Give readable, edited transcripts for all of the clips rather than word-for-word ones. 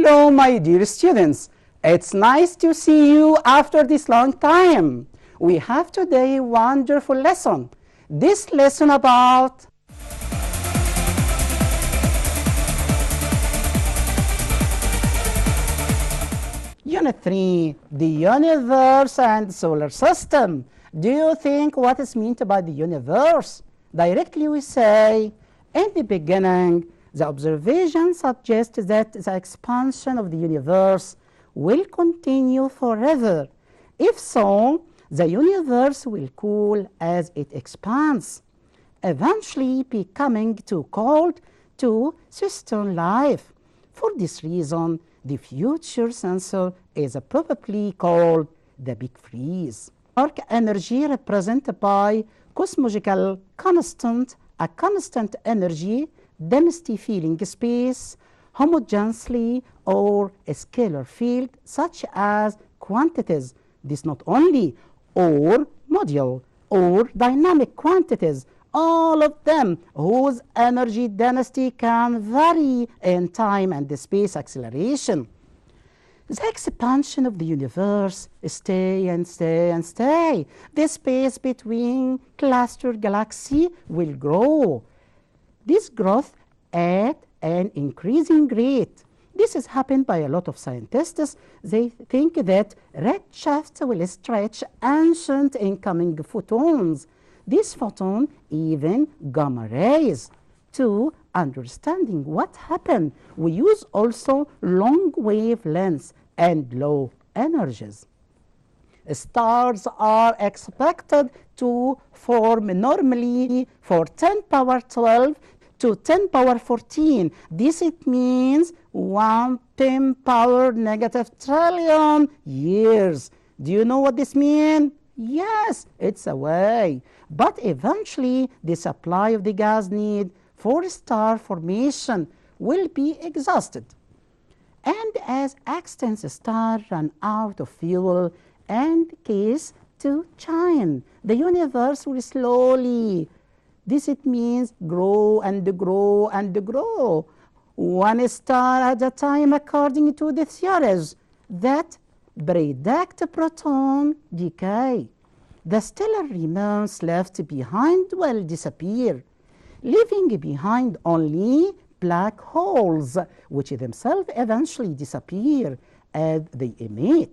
Hello, my dear students. It's nice to see you after this long time. We have today a wonderful lesson. This lesson about Unit 3, the universe and solar system. Do you think what is meant by the universe? Directly we say, in the beginning, the observation suggests that the expansion of the universe will continue forever. If so, the universe will cool as it expands, eventually becoming too cold to sustain life. For this reason, the future sensor is probably called the Big Freeze. Dark energy represented by cosmological constant, a constant energy density filling space homogeneously, or a scalar field such as quantities. This not only, or module, or dynamic quantities, all of them whose energy density can vary in time and space acceleration. The expansion of the universe stay and stay and stay. The space between clustered galaxies will grow. This growth at an increasing rate. This has happened by a lot of scientists. They think that redshift will stretch ancient incoming photons. This photon, even gamma rays. To understanding what happened, we use also long wavelengths and low energies. Stars are expected to form normally for 10 power 12 to 10 power 14. This it means 1 10 power negative trillion years. Do you know what this means? Yes, it's a way. But eventually, the supply of the gas need for star formation will be exhausted. And as extant stars run out of fuel and gas to shine, the universe will slowly. This it means grow and grow and grow. One star at a time according to the theories that predict proton decay. The stellar remains left behind will disappear, leaving behind only black holes, which themselves eventually disappear as they emit.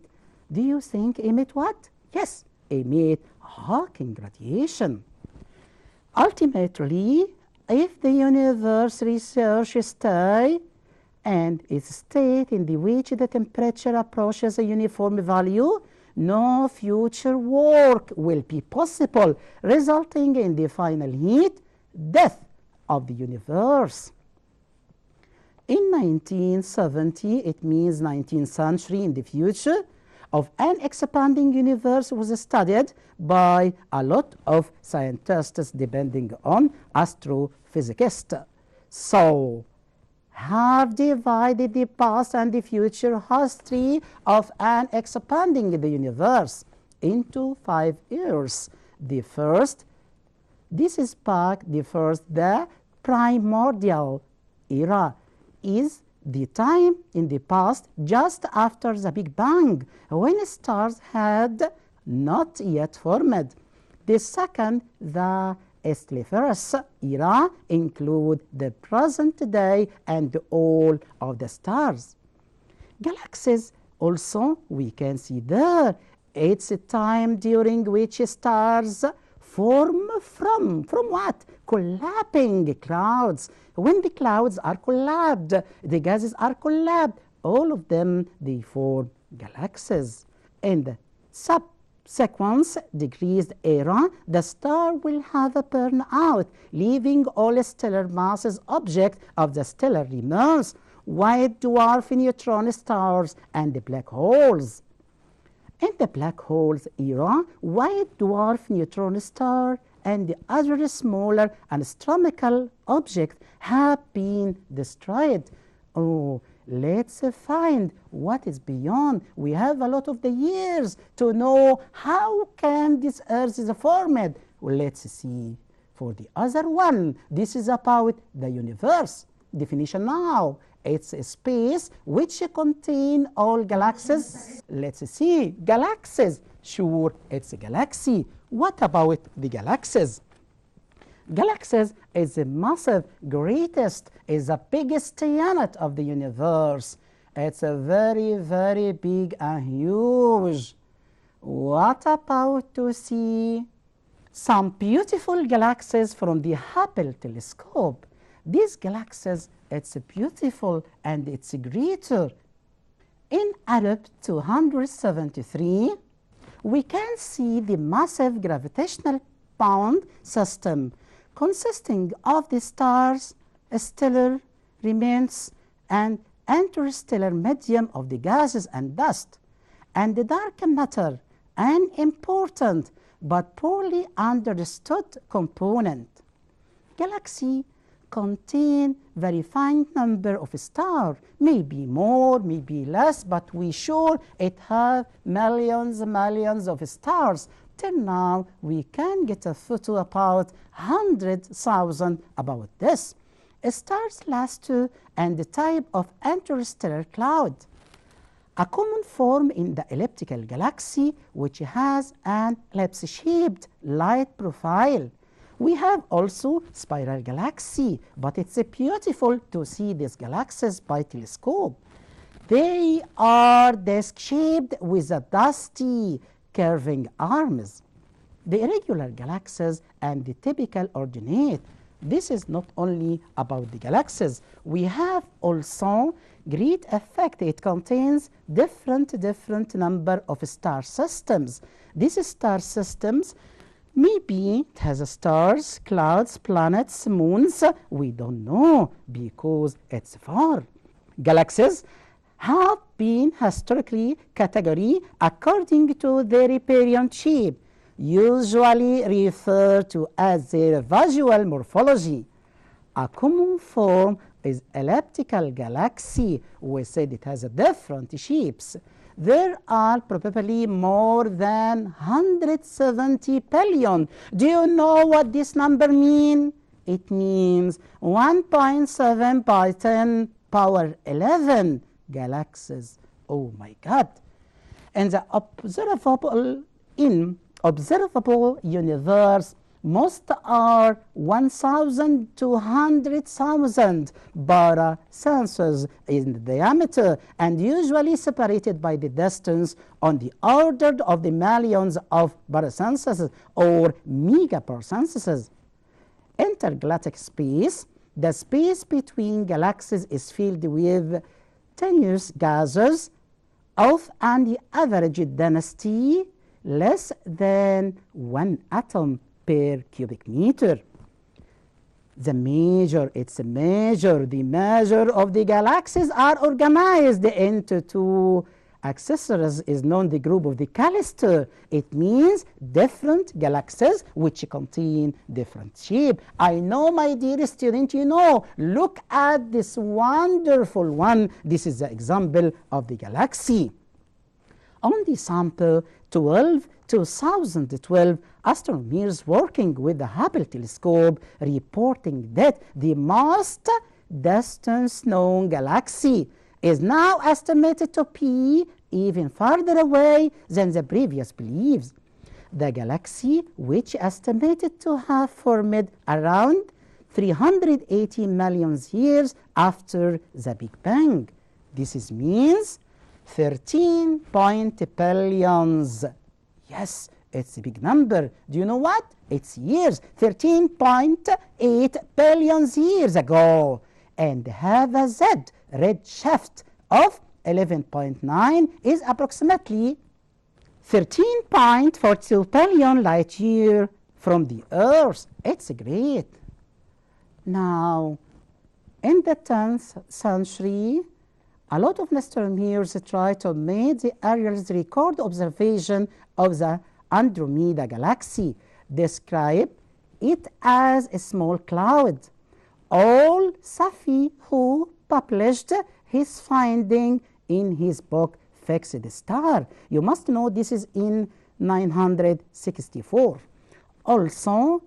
Do you think emit what? Yes, emit Hawking radiation. Ultimately, if the universe research stay and its state in which the temperature approaches a uniform value, no future work will be possible, resulting in the final heat death of the universe. In 1970, it means 19th century in the future, of an expanding universe was studied by a lot of scientists depending on astrophysicists. So, have divided the past and the future history of an expanding the universe into 5 years. The first, this is back the first, the primordial era is the time in the past just after the Big Bang, when stars had not yet formed. The second, the Stelliferous era, include the present day and all of the stars. Galaxies also we can see there. It's a time during which stars form from what? Collapsing clouds. When the clouds are collapsed, the gases are collapsed, all of them, they form galaxies. In the subsequent decreased era, the star will have a burnout, leaving all stellar masses object of the stellar remains, white dwarf neutron stars and the black holes. In the black holes era, white dwarf neutron star and the other smaller astronomical objects have been destroyed. Oh, let's find what is beyond. We have a lot of the years to know how can this earth is formed. Well, let's see. For the other one, this is about the universe. Definition now. It's a space which contain all galaxies. Let's see, galaxies. Sure, it's a galaxy. What about the galaxies? Galaxies is the massive, greatest, is the biggest unit of the universe. It's a very, very big and huge. What about to see some beautiful galaxies from the Hubble telescope? These galaxies, it's beautiful and it's greater. In Arab 273, we can see the massive gravitational bound system consisting of the stars, stellar remains, and interstellar medium of the gases and dust, and the dark matter, an important but poorly understood component. Galaxy contain very fine number of stars, maybe more, maybe less, but we sure it have millions of stars. Till now, we can get a photo about 100,000 about this. Stars last to and the type of interstellar cloud. A common form in the elliptical galaxy which has an ellipse-shaped light profile. We have also spiral galaxy, but it's beautiful to see these galaxies by telescope. They are disc-shaped with a dusty curving arms. The irregular galaxies and the typical ordinate. This is not only about the galaxies. We have also great effect. It contains different number of star systems. These star systems, maybe it has stars, clouds, planets, moons. We don't know because it's far. Galaxies have been historically categorized according to their apparent shape, usually referred to as their visual morphology. A common form is elliptical galaxy. We said it has different shapes. There are probably more than 170 billion. Do you know what this number means? It means 1.7 by 10 power 11 galaxies. Oh my God. And the observable universe, most are 1,200,000 bara-sensors in diameter and usually separated by the distance on the order of the millions of bara-sensors or megaparsensors. Intergalactic space, the space between galaxies is filled with tenuous gases of an average density less than 1 atom per cubic meter. The measure of the galaxies are organized into two accessories is known the group of the cluster. It means different galaxies which contain different shape. I know, my dear student, you know, look at this wonderful one. This is the example of the galaxy. On the sample 2012, astronomers working with the Hubble telescope reporting that the most distant known galaxy is now estimated to be even farther away than the previous beliefs. The galaxy, which estimated to have formed around 380 million years after the Big Bang. This means 13 billions. Yes, it's a big number. Do you know what? It's years. 13.8 billion years ago. And have a Z redshift of 11.9 is approximately 13.42 billion light year from the Earth. It's great. Now, in the 10th century, a lot of astronomers tried to make the earliest record observation of the Andromeda galaxy, describe it as a small cloud. All Safi, who published his finding in his book Fixed Star. You must know this is in 964. Also,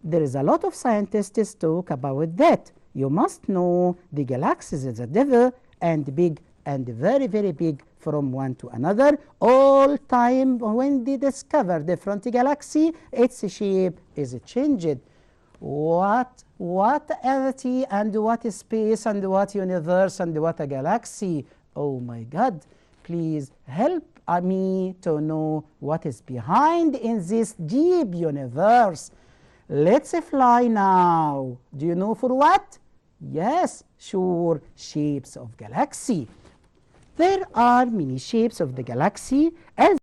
there is a lot of scientists talk about that. You must know the galaxies is a devil and big and very, very big from one to another. All time when they discover different galaxy, its shape is changed. What entity and what space and what universe and what a galaxy? Oh my God, please help me to know what is behind in this deep universe. Let's fly now. Do you know for what? Yes, sure, shapes of galaxy. There are many shapes of the galaxy as